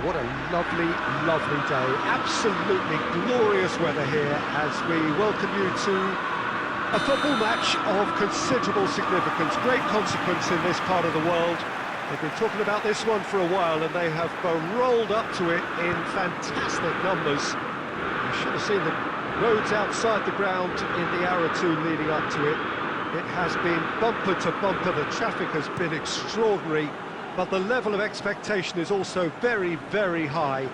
What a lovely, lovely day. Absolutely glorious weather here as we welcome you to a football match of considerable significance, great consequence in this part of the world. They've been talking about this one for a while and they have rolled up to it in fantastic numbers. You should have seen the roads outside the ground in the hour or two leading up to it. It has been bumper to bumper, the traffic has been extraordinary, but the level of expectation is also very, very high.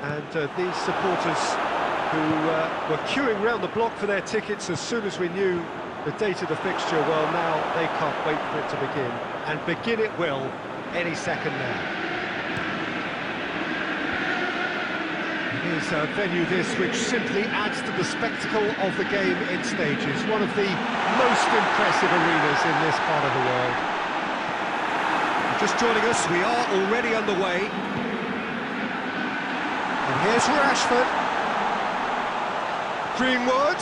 And these supporters who were queuing round the block for their tickets as soon as we knew the date of the fixture, well, now they can't wait for it to begin. And begin it will any second now. It is a venue this which simply adds to the spectacle of the game in stages. One of the most impressive arenas in this part of the world. Just joining us, we are already underway. And here's Rashford. Greenwood.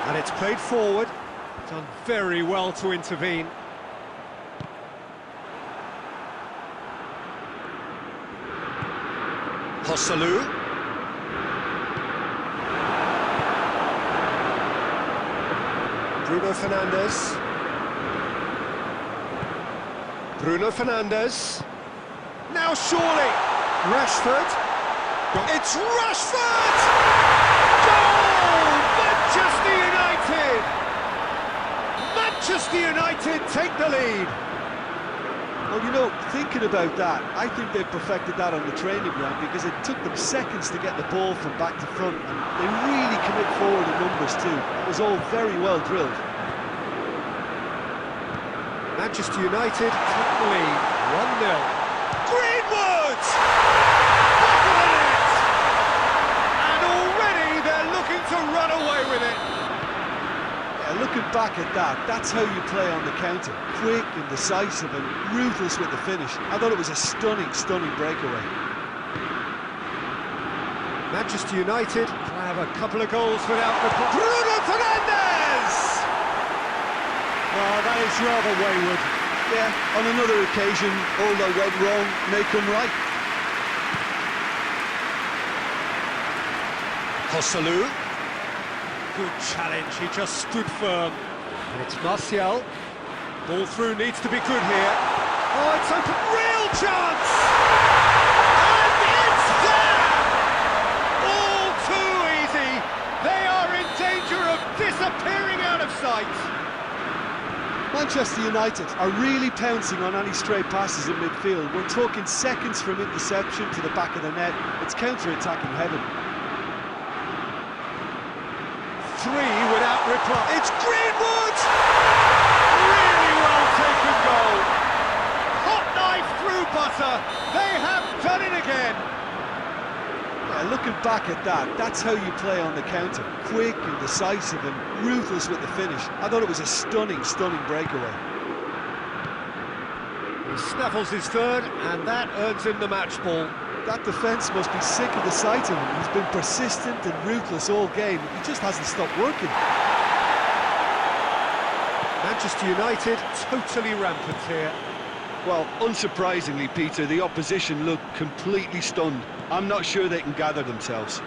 And it's played forward. Done very well to intervene. Joselu. Bruno Fernandes. Bruno Fernandes. Now surely. Rashford. It's Rashford! Goal! Manchester United! Manchester United take the lead. Well, you know, thinking about that, I think they perfected that on the training ground because it took them seconds to get the ball from back to front, and they really commit forward in numbers too. It was all very well drilled. Manchester United take the lead, 1-0. Greenwood! Back of the net! And already they're looking to run away with it. Yeah, looking back at that, that's how you play on the counter. Quick and decisive and ruthless with the finish. I thought it was a stunning, stunning breakaway. Manchester United have a couple of goals without reply. Bruno Fernandes! Oh, that is rather wayward. Yeah, on another occasion, all that went wrong may come right. Joselu. Good challenge, he just stood firm. And it's Martial. Ball through needs to be good here. Oh, it's open, real chance! And it's there! All too easy. They are in danger of disappearing out of sight. Manchester United are really pouncing on any stray passes in midfield. We're talking seconds from interception to the back of the net. It's counter-attacking heaven. 3 without reply. It's Greenwood! Really well taken goal. Hot knife through butter. They have done it again. Yeah, looking back at that, that's how you play on the counter. Quick and decisive and ruthless with the finish. I thought it was a stunning, stunning breakaway. He snaffles his third, and that earns him the match ball. That defence must be sick of the sight of him. He's been persistent and ruthless all game. He just hasn't stopped working. Manchester United totally rampant here. Well, unsurprisingly, Peter, the opposition look completely stunned. I'm not sure they can gather themselves.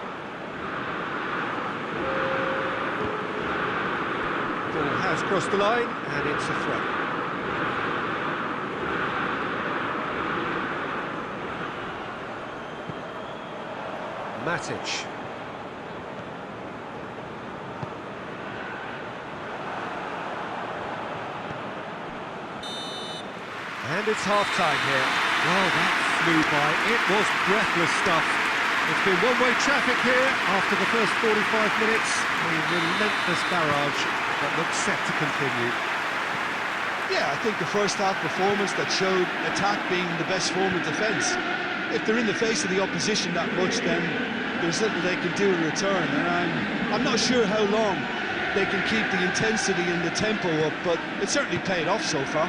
Ball has crossed the line, and it's a throw. Matic. And it's half-time here. Well, that flew by. It was breathless stuff. It's been one-way traffic here after the first 45 minutes. A relentless barrage that looks set to continue. Yeah, I think the first half performance that showed attack being the best form of defence. If they're in the face of the opposition that much, then there's little they can do in return. And I'm not sure how long they can keep the intensity and the tempo up, but it's certainly paid off so far.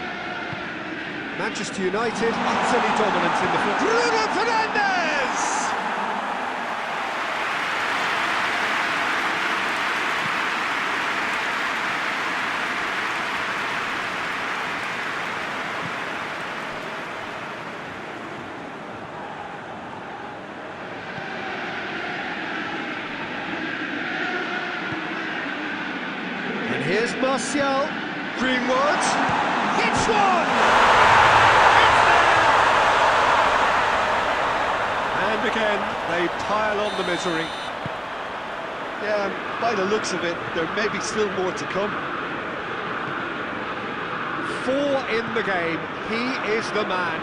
Manchester United utterly dominant in the field. Bruno Fernandes! Here's Martial. Greenwood. Hits one! It's there! And again, they pile on the misery. Yeah, by the looks of it, there may be still more to come. 4 in the game. He is the man.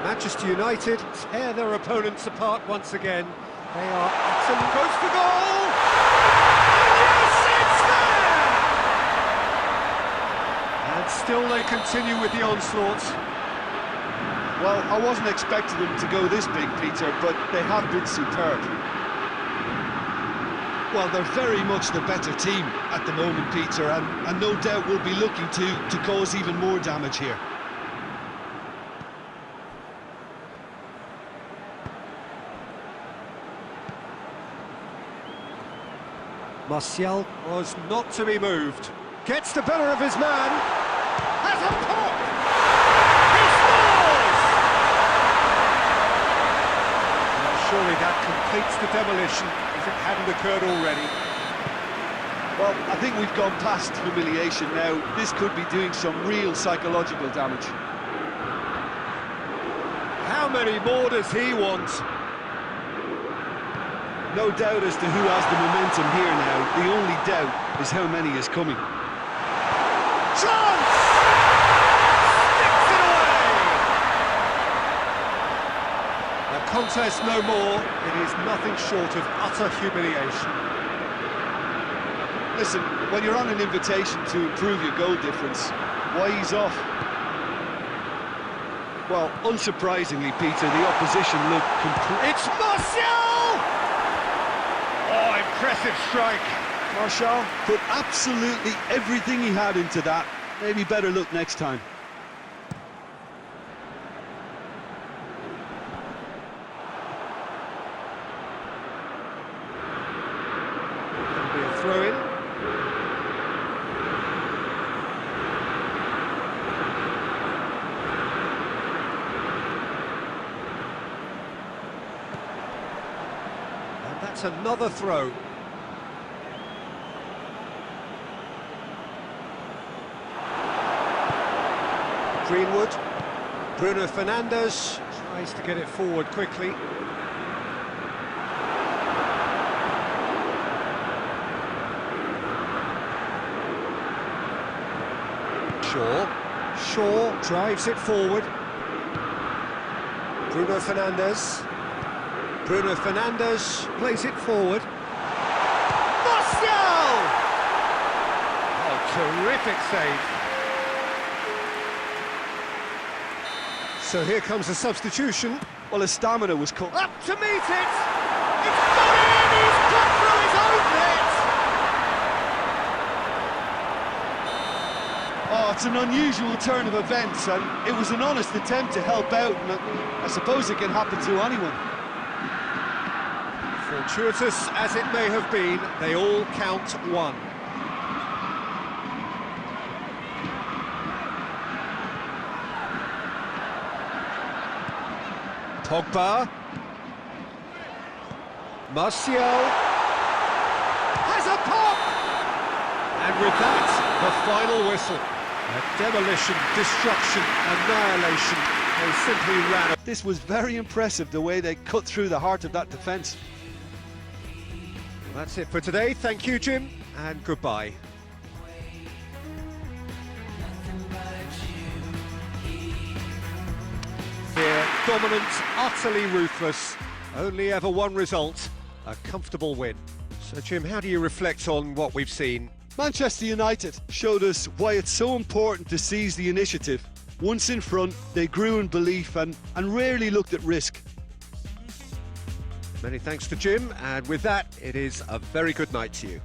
Manchester United tear their opponents apart once again. They are absolutely close for goal! And yes, it's there! And still they continue with the onslaught. Well, I wasn't expecting them to go this big, Peter, but they have been superb. Well, they're very much the better team at the moment, Peter, and no doubt will be looking to cause even more damage here. Martial was not to be moved. Gets the better of his man. Has a pop! He scores! Now, surely that completes the demolition if it hadn't occurred already. Well, I think we've gone past humiliation now. This could be doing some real psychological damage. How many more does he want? No doubt as to who has the momentum here now. The only doubt is how many is coming. Chance! Sticks it away! A contest no more. It is nothing short of utter humiliation. Listen, when you're on an invitation to improve your goal difference, why ease off? Well, unsurprisingly, Peter, the opposition look complete. It's Martial! Oh, impressive strike. Martial put absolutely everything he had into that. Maybe better look next time. That'll be a throw-in. And that's another throw. Greenwood, Bruno Fernandes tries to get it forward quickly. Shaw drives it forward. Bruno Fernandes plays it forward. Martial! Oh, terrific save. So here comes a substitution. Well, his stamina was cut. Up to meet it! It's got in! He's cut through his own net! Oh, it's an unusual turn of events, and it was an honest attempt to help out, and I suppose it can happen to anyone. Fortuitous as it may have been, they all count one. Pogba. Martial. Has a pop! And with that, the final whistle. A demolition, destruction, annihilation. They simply ran. This was very impressive, the way they cut through the heart of that defence. Well, that's it for today. Thank you, Jim, and goodbye. Here, dominant, utterly ruthless. Only ever one result, a comfortable win. So, Jim, how do you reflect on what we've seen? Manchester United showed us why it's so important to seize the initiative. Once in front, they grew in belief and rarely looked at risk. Many thanks to Jim, and with that, it is a very good night to you.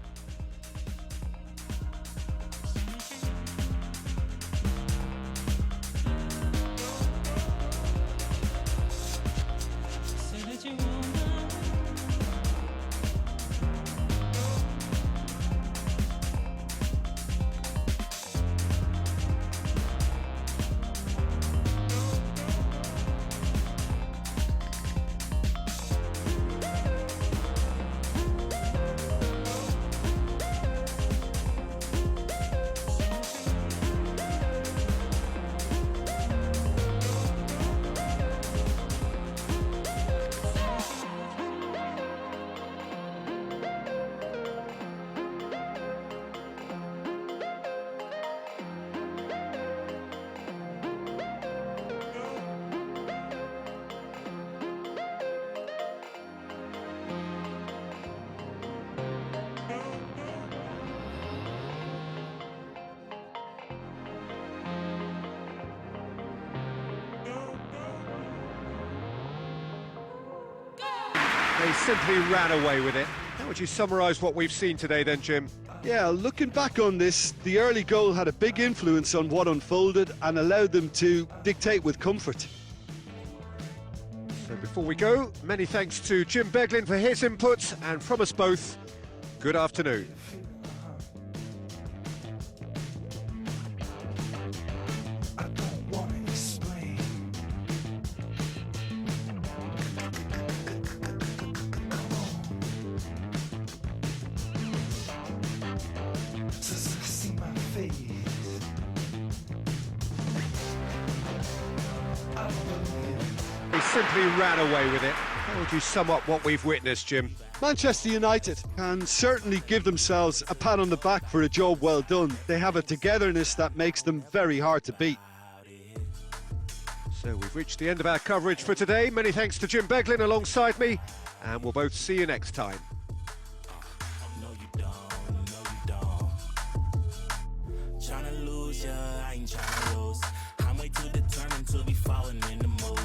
simply ran away with it. How would you summarise what we've seen today then, Jim? Yeah, looking back on this, the early goal had a big influence on what unfolded and allowed them to dictate with comfort. So before we go, many thanks to Jim Beglin for his input, and from us both, good afternoon. He simply ran away with it. How would you sum up what we've witnessed, Jim? Manchester United can certainly give themselves a pat on the back for a job well done. They have a togetherness that makes them very hard to beat. So we've reached the end of our coverage for today. Many thanks to Jim Beglin alongside me, and we'll both see you next time. No, you don't. Tryna lose, yeah, I ain't tryna lose. I'm way too determined to be falling in the mood.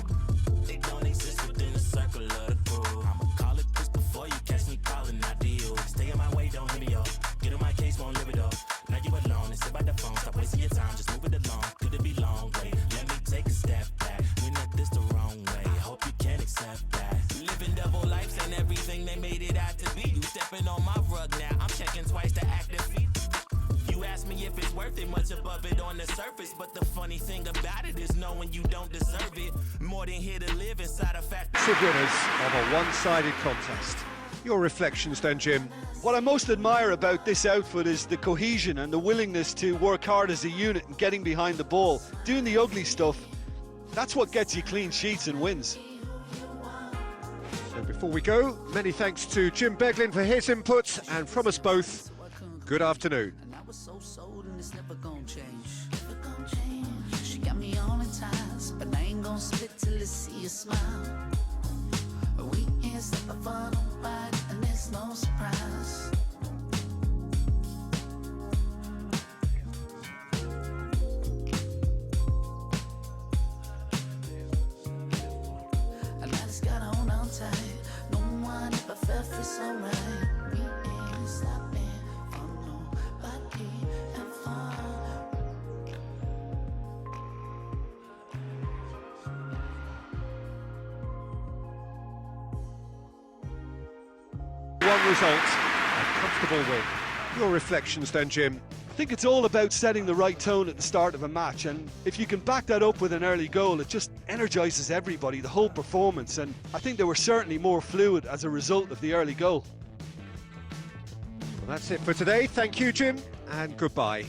They don't exist within the circle of the group. I'ma call it this before you catch me calling out to you. Stay in my way, don't hit me up. Get on my case, won't live it up. Now you alone and sit by the phone. Stop wasting your time, just move it along. Could it be long? Wait, let me take a step back. We're not this the wrong way. Hope you can accept that. Living double lives and everything they made it out to be. You stepping on my rug now. I'm checking twice to act defeat. You ask me if it's worth it, much above it on the surface. But the funny thing about it is knowing you don't deserve it. More than here to live inside a fact. Winners of a one-sided contest. Your reflections then, Jim? What I most admire about this outfit is the cohesion and the willingness to work hard as a unit and getting behind the ball. Doing the ugly stuff, that's what gets you clean sheets and wins. So before we go, many thanks to Jim Beglin for his input, and from us both, good afternoon. And I was so sold and it's never gonna change. She got me all in ties, but I ain't gonna split till I see a smile. We ain't step up for nobody, and it's no surprise. And I just gotta hold on tight. No one ever felt free so right. We ain't stopping for nobody ever. One result, a comfortable win. Your reflections then, Jim? I think it's all about setting the right tone at the start of a match, and if you can back that up with an early goal, it just energises everybody, the whole performance, and I think they were certainly more fluid as a result of the early goal. Well, that's it for today. Thank you, Jim, and goodbye.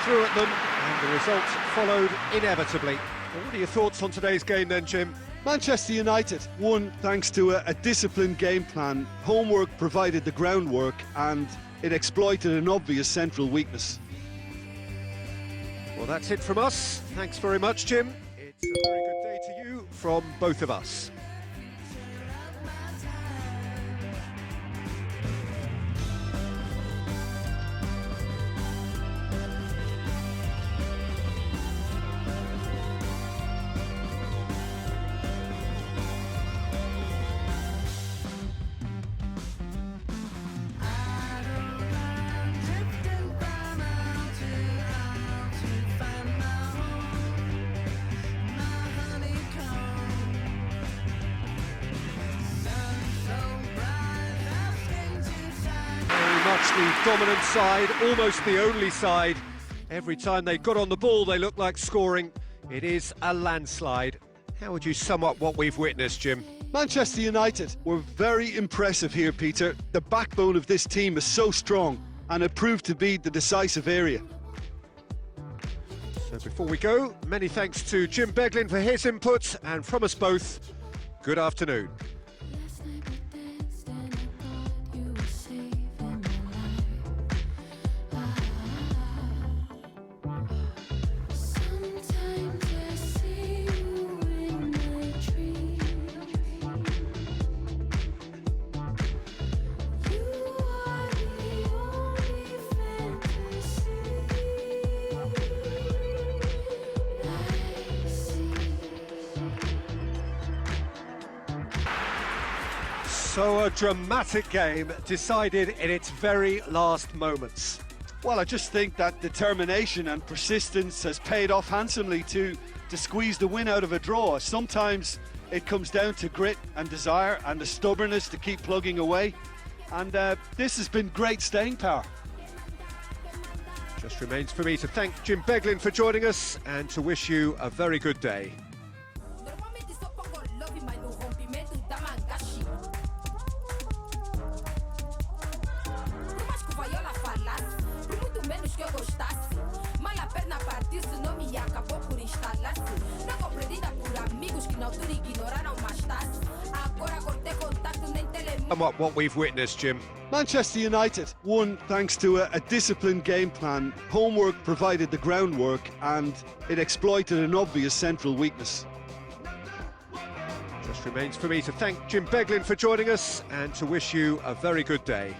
Through at them, and the result followed inevitably. Well, what are your thoughts on today's game then, Jim? Manchester United won thanks to a disciplined game plan. Homework provided the groundwork and it exploited an obvious central weakness. Well, that's it from us. Thanks very much, Jim. It's a very good day to you from both of us. dominant side, almost the only side. Every time they got on the ball, they looked like scoring. It is a landslide. How would you sum up what we've witnessed, Jim? Manchester United were very impressive here, Peter. The backbone of this team is so strong, and it proved to be the decisive area. So before we go, many thanks to Jim Beglin for his input, and from us both, good afternoon. So a dramatic game decided in its very last moments. Well, I just think that determination and persistence has paid off handsomely to squeeze the win out of a draw. Sometimes it comes down to grit and desire and the stubbornness to keep plugging away. And this has been great staying power. Just remains for me to thank Jim Beglin for joining us and to wish you a very good day. What we've witnessed, Jim. Manchester United won thanks to a disciplined game plan. Homework provided the groundwork and it exploited an obvious central weakness. Just remains for me to thank Jim Beglin for joining us and to wish you a very good day.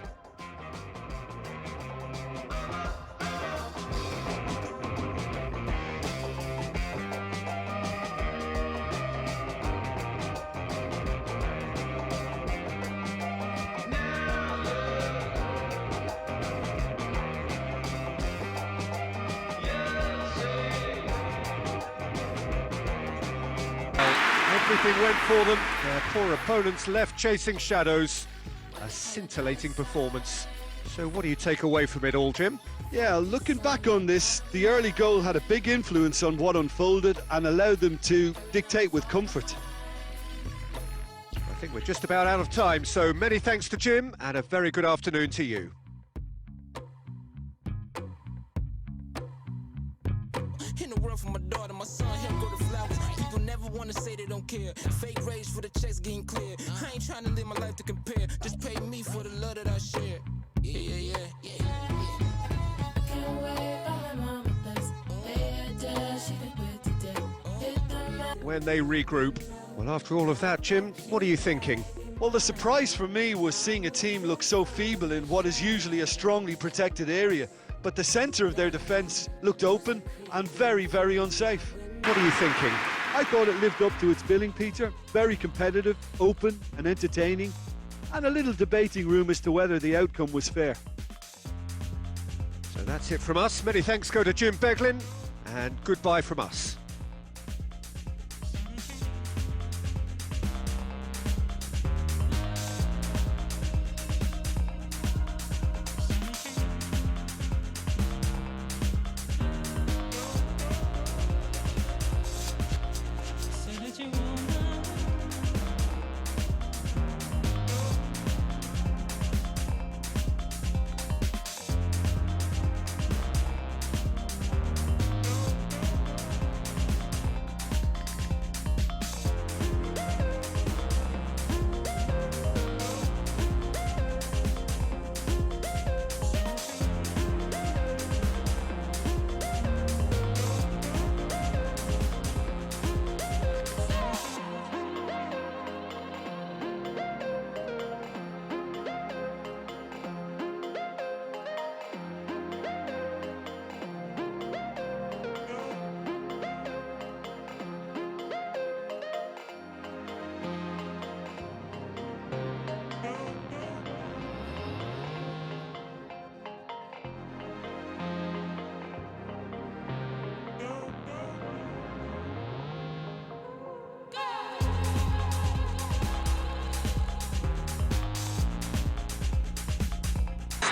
Everything went for them. Their poor opponents left chasing shadows. A scintillating performance. So what do you take away from it all, Jim? Yeah, looking back on this, the early goal had a big influence on what unfolded and allowed them to dictate with comfort. I think we're just about out of time, so many thanks to Jim and a very good afternoon to you. In the world for my daughter, my son, him go to flowers. People never want to say they don't care. Fake rage for the checks getting clear. I ain't trying to live my life to compare. Just pay me for the love that I share. Yeah. When they regroup, well, after all of that, Jim, what are you thinking? Well, the surprise for me was seeing a team look so feeble in what is usually a strongly protected area. But the centre of their defence looked open and very, very unsafe. What are you thinking? I thought it lived up to its billing, Peter. Very competitive, open and entertaining, and a little debating room as to whether the outcome was fair. So that's it from us. Many thanks go to Jim Beglin, and goodbye from us.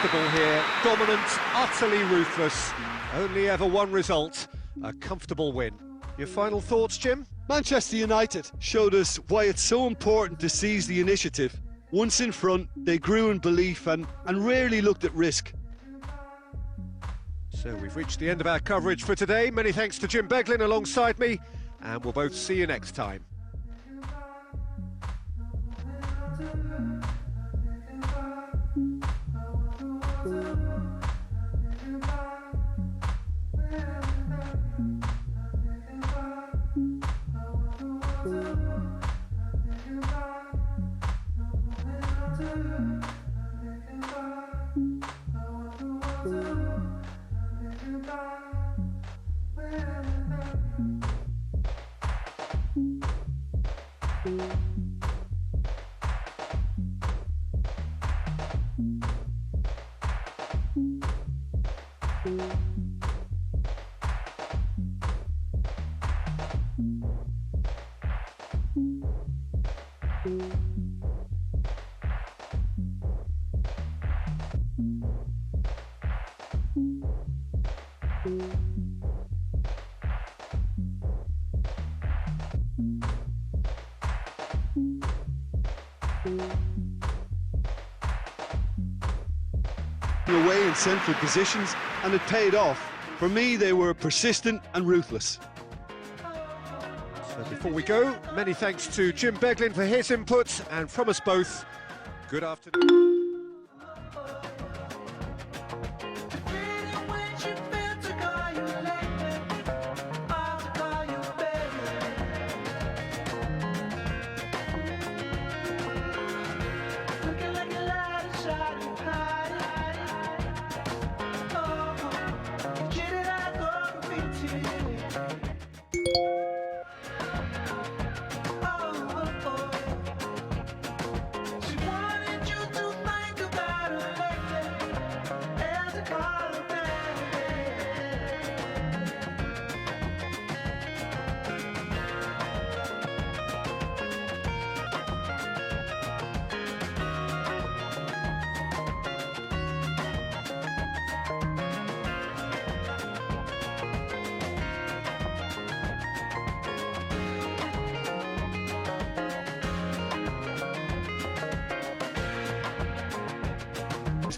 comfortable here, dominant, utterly ruthless. Only ever one result, a comfortable win. Your final thoughts, Jim? Manchester United showed us why it's so important to seize the initiative. Once in front, they grew in belief and rarely looked at risk. So we've reached the end of our coverage for today. Many thanks to Jim Beglin alongside me, and we'll both see you next time. Away in central positions, and it paid off. For me, they were persistent and ruthless. So before we go, many thanks to Jim Beglin for his input, and from us both, good afternoon.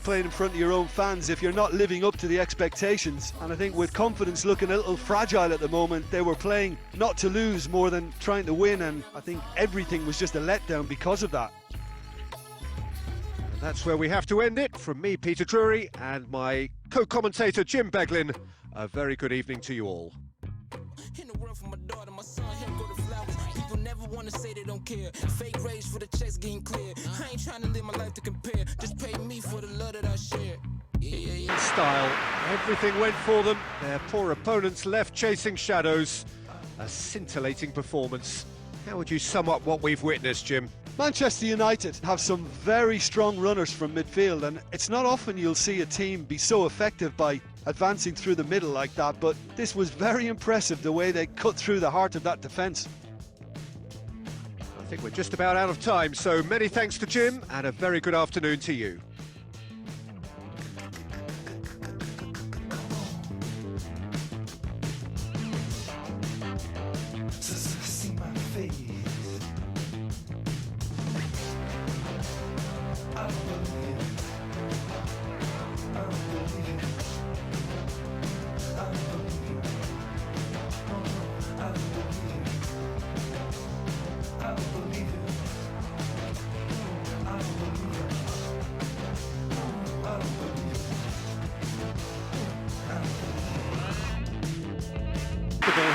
Playing in front of your own fans if you're not living up to the expectations, and I think with confidence looking a little fragile at the moment, they were playing not to lose more than trying to win, and I think everything was just a letdown because of that. And that's where we have to end it. From me, Peter Drury, and my co-commentator Jim Beglin, a very good evening to you all. In the world for my daughter, my son, him go to flowers. People never want to say they don't care. Fake rage for the checks getting clear. I ain't trying to live my life to compare. Just pay me for the love that I share. Yeah. Style, everything went for them. Their poor opponents left chasing shadows. A scintillating performance. How would you sum up what we've witnessed, Jim? Manchester United have some very strong runners from midfield, and it's not often you'll see a team be so effective by advancing through the middle like that, but this was very impressive the way they cut through the heart of that defence. I think we're just about out of time, so many thanks to Jim, and a very good afternoon to you.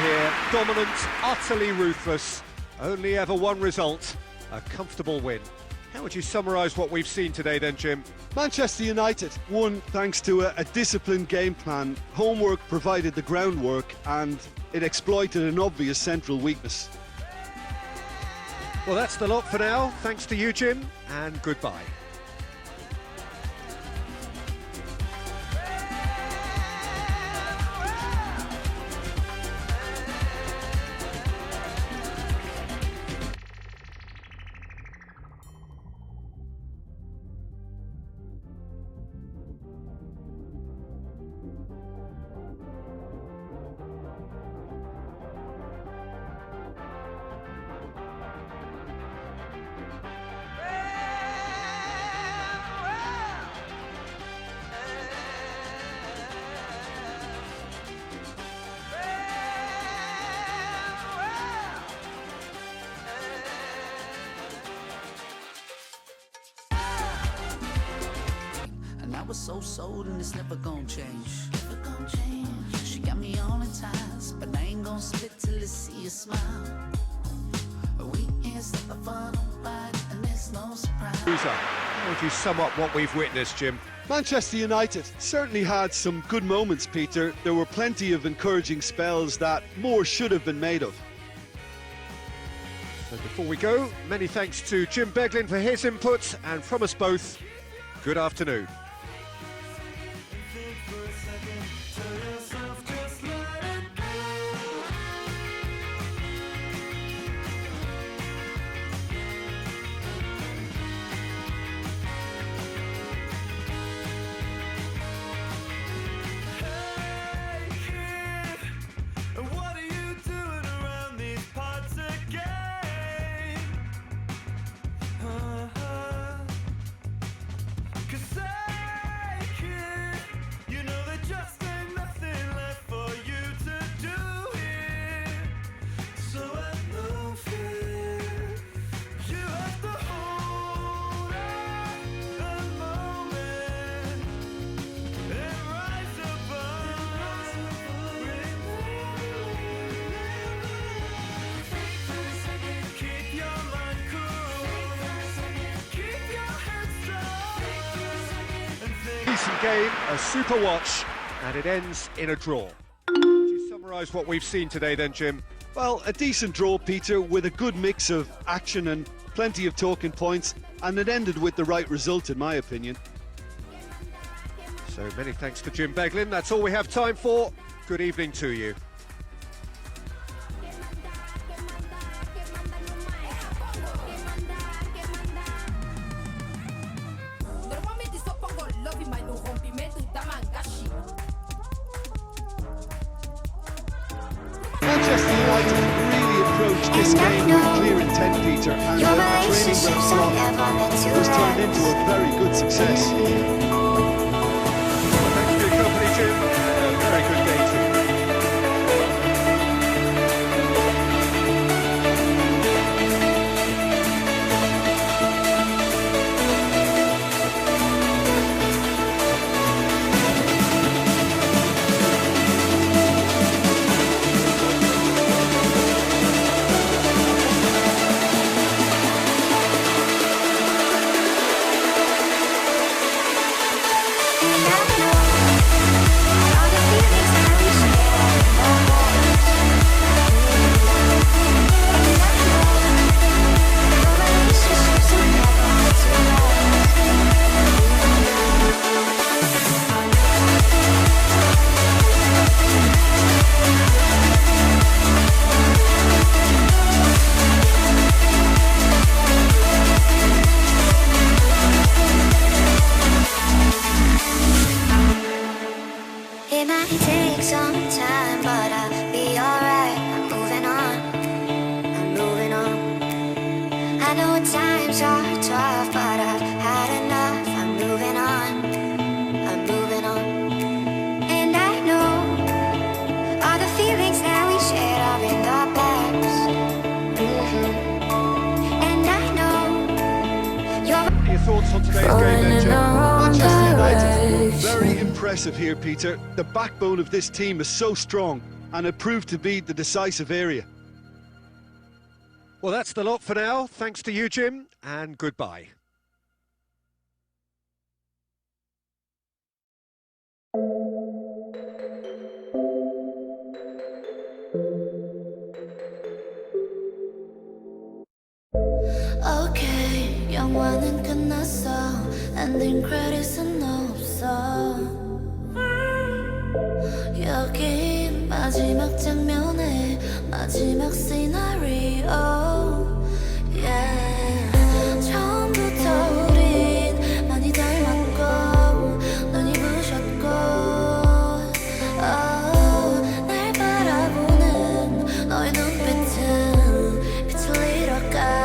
Here, dominant, utterly ruthless, only ever one result, a comfortable win. How would you summarise what we've seen today then, Jim? Manchester United won thanks to a disciplined game plan. Homework provided the groundwork, and it exploited an obvious central weakness. Well, that's the lot for now. Thanks to you, Jim, and goodbye. was so sold and it's never gonna change. Never gonna change. She got me all in ties, but I ain't gonna split till I see a smile. We ain't stepping for nobody, and there's no surprise. How would you sum up what we've witnessed, Jim? Manchester United certainly had some good moments, Peter. There were plenty of encouraging spells that more should have been made of. So before we go, many thanks to Jim Beglin for his input, and from us both, good afternoon. Decent game, a super watch, and it ends in a draw. Would you summarise what we've seen today then, Jim? Well, a decent draw, Peter, with a good mix of action and plenty of talking points, and it ended with the right result, in my opinion. So many thanks to Jim Beglin. That's all we have time for. Good evening to you. Manchester United really approached this game with clear intent, Peter, and the training ground slot was turned into a very good success. Thanks for your company, Jim. A very good day to you. It might take some time, but I'll be alright. I'm moving on, I'm moving on. I know times are tough, but I've had enough. I'm moving on, I'm moving on. And I know all the feelings that we shared are in the past. And I know you're Your thoughts on today's game then, Jim? Manchester United, very impressive here, Peter. The backbone of this team is so strong, and it proved to be the decisive area. Well, that's the lot for now. Thanks to you, Jim, and goodbye. Okay, 영화는 끝났어. 엔딩 크레딧은 없어. 여기 마지막 장면의 마지막 시나리오. Yeah. 처음부터 우린 많이 닮았고 눈이 부셨고. 날 바라보는 너의 눈빛은 빛을 잃어가.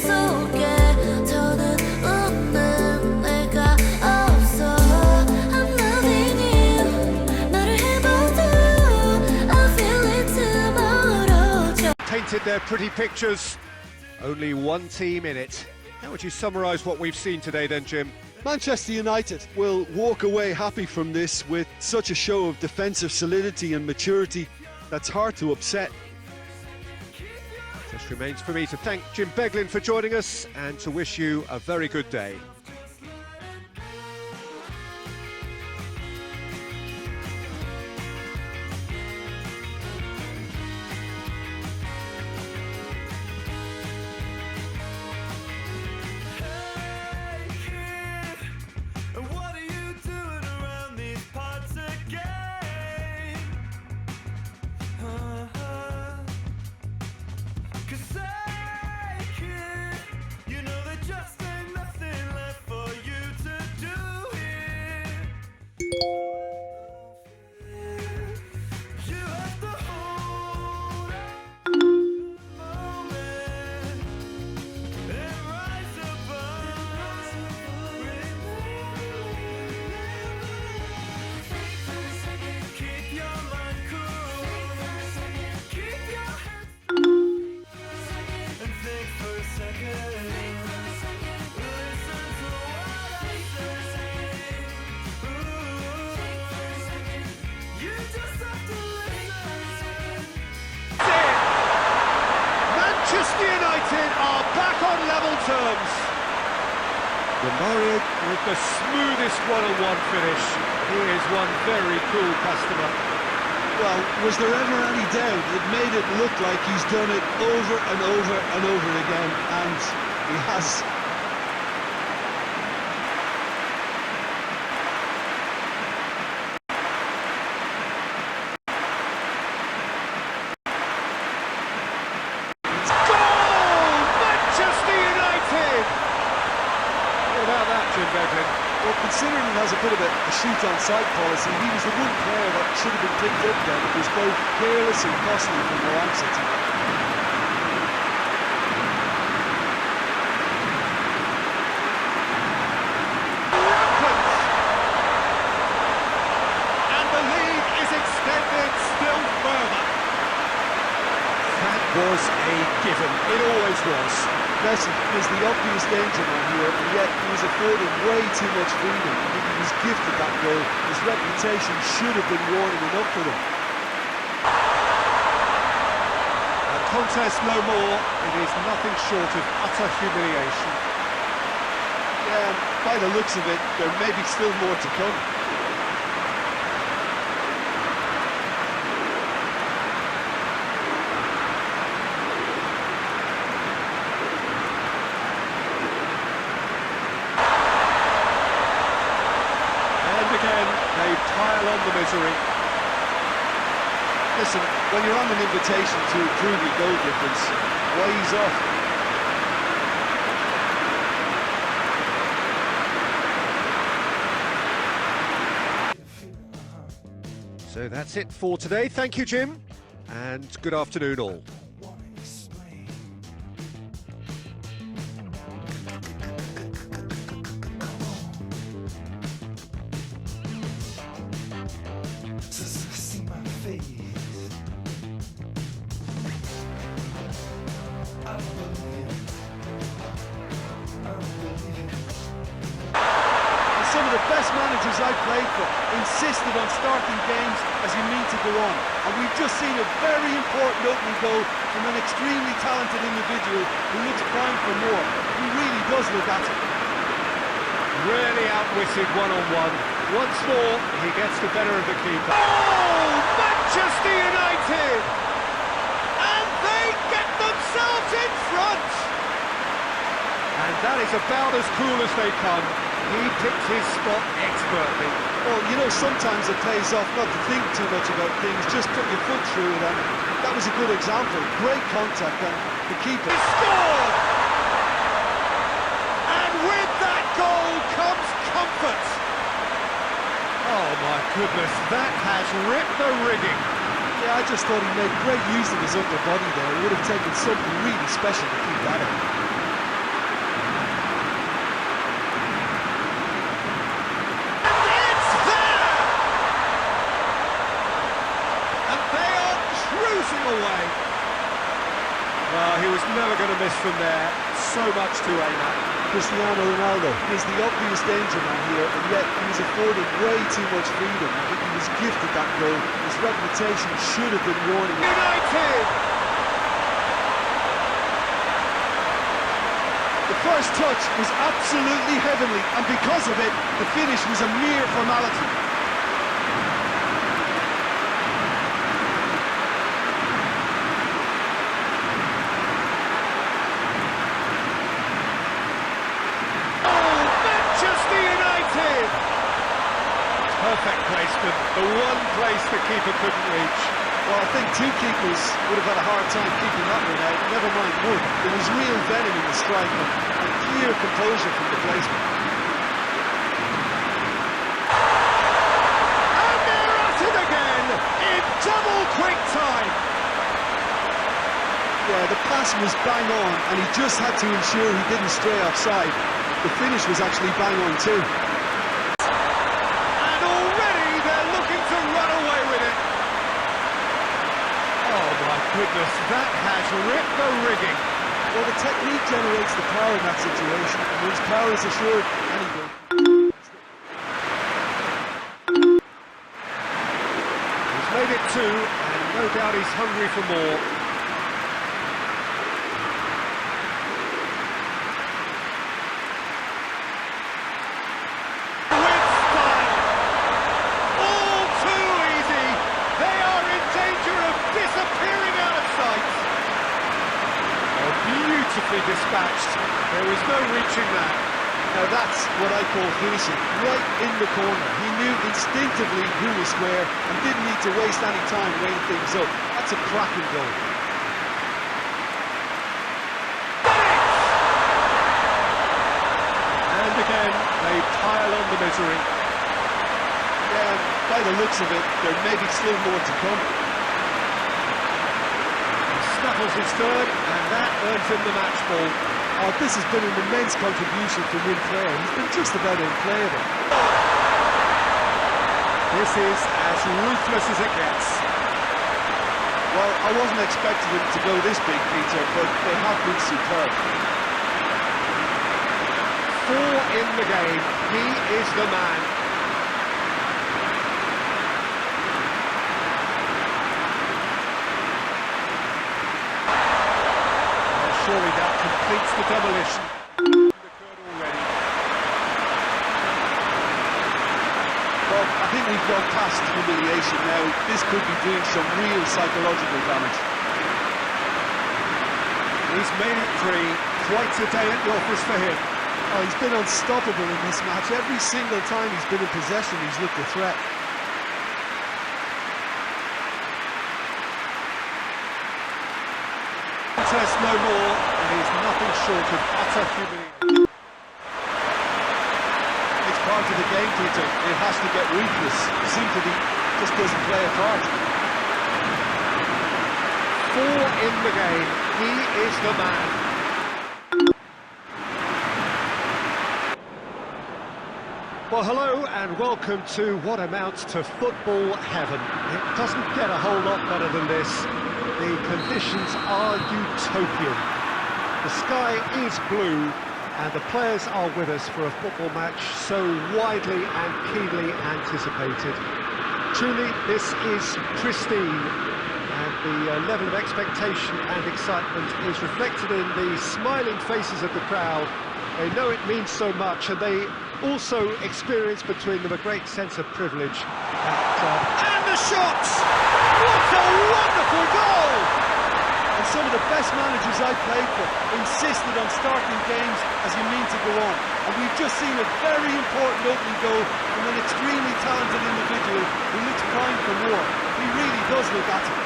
속에 painted their pretty pictures. Only one team in it. How would you summarise what we've seen today then, Jim? Manchester United will walk away happy from this with such a show of defensive solidity and maturity that's hard to upset. Just remains for me to thank Jim Beglin for joining us and to wish you a very good day. Manchester United are back on level terms. Romario with the smoothest one-on-one finish. He is one very cool customer. Well, was there ever any doubt? It made it look like he's done it over and over and over again, and he has. Well, considering he has a bit of a shoot-on-sight policy, he was the one player that should have been picked up then. It was both careless and costly from Moran City. Rampant! And the lead is extended still further. That was a given. It always was. Messi is the obvious danger man here, and yet he was afforded way too much freedom. I think he was gifted that goal. His reputation should have been warning enough for him. A contest no more. It is nothing short of utter humiliation. Yeah, by the looks of it, there may be still more to come. They pile on the misery. Listen, when you're on an invitation to improve your goal difference, why ease off? So that's it for today. Thank you, Jim, and good afternoon all. Some of the best managers I've played for insisted on starting games as you mean to go on. And we've just seen a very important opening goal from an extremely talented individual who looks primed for more. He really does look at it. Really outwitted one-on-one. Once more, he gets the better of the keeper. Oh, Manchester United! And they get themselves in front! And that is about as cool as they come. He picked his spot expertly. Well, you know, sometimes it pays off not to think too much about things, just put your foot through it, and that was a good example. Great contact, and the keeper He scored! And with that goal comes comfort. Oh my goodness, that has ripped the rigging. Yeah, I just thought he made great use of his upper body there. It would have taken something really special to keep that in. Away. Well, he was never going to miss from there. So much to aim at. Cristiano Ronaldo is the obvious danger man here, and yet he was afforded way too much freedom. I think he was gifted that goal. His reputation should have been warning. United! The first touch was absolutely heavenly, and because of it, the finish was a mere formality. Perfect placement, the one place the keeper couldn't reach. Well, I think two keepers would have had a hard time keeping that one out, never mind one. There was real venom in the strike and clear composure from the placement. And they're at it again, in double quick time. Yeah, the pass was bang on, and he just had to ensure he didn't stray offside. The finish was actually bang on too. Goodness, that has ripped the rigging. Well, the technique generates the power in that situation, and once power is assured, anyway. He's made it two, and no doubt he's hungry for more. With style! All too easy! They are in danger of disappearing! Beautifully dispatched. There was no reaching that. Now that's what I call finishing, right in the corner. He knew instinctively who was square and didn't need to waste any time weighing things up. That's a cracking goal. And again, they pile on the misery. Yeah, by the looks of it, there may be still more to come. Snuffles his third, and that earns him the match ball. Oh, this has been an immense contribution from Wim Clare. He's been just about unplayable. This is as ruthless as it gets. Well, I wasn't expecting him to go this big, Peter, but they have been superb. 4 in the game. He is the man. Surely that completes the demolition. Already. Well, I think we've gone past humiliation now. This could be doing some real psychological damage. He's made it 3. Quite a day at the office for him. Oh, he's been unstoppable in this match. Every single time he's been in possession, he's looked a threat. Contest no more, and he's nothing short of utter humiliation. It's part of the game, Peter. It has to get ruthless. Sympathy just doesn't play a part. 4 in the game. He is the man. Well, hello and welcome to what amounts to football heaven. It doesn't get a whole lot better than this. The conditions are utopian. The sky is blue and the players are with us for a football match so widely and keenly anticipated. Truly, this is pristine, and the level of expectation and excitement is reflected in the smiling faces of the crowd. They know it means so much, and they also experience between them a great sense of privilege. And the shots! What a wonderful goal! And some of the best managers I played for insisted on starting games as you mean to go on. And we've just seen a very important opening goal from an extremely talented individual who looks primed for more. He really does look at it.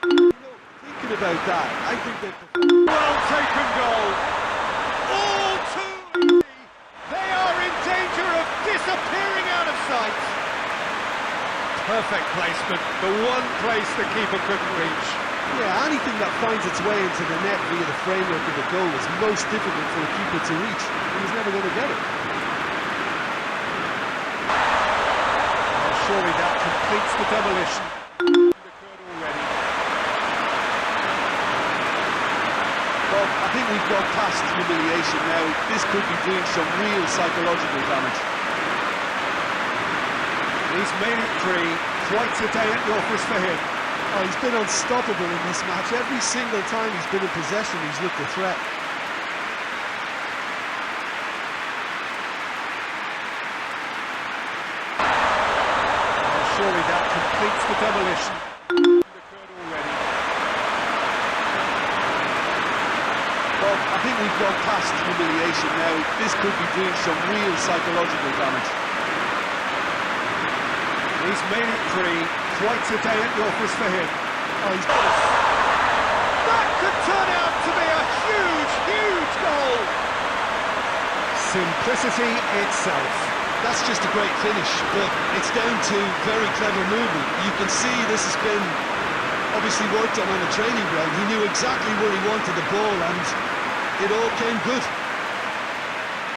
Thinking about that, I think that... Well taken goal! All too easy! They are in danger of disappearing out of sight! Perfect placement, the one place the keeper couldn't reach. Yeah, anything that finds its way into the net via the framework of the goal is most difficult for a keeper to reach. He was never going to get it. Well, surely that completes the demolition. Already. gone past humiliation now. This could be doing some real psychological damage. He's made it 3. Quite a day at the office for him. Oh, he's been unstoppable in this match. Every single time he's been in possession, he's looked a threat. Surely that completes the demolition. Well, I think we've gone past humiliation now. This could be doing some real psychological damage. He's made it 3. Quite a day at the office for him. Oh, he's... That could turn out to be a huge, huge goal. Simplicity itself. That's just a great finish, but it's down to very clever movement. You can see this has been obviously worked on the training ground. He knew exactly where he wanted the ball, and it all came good.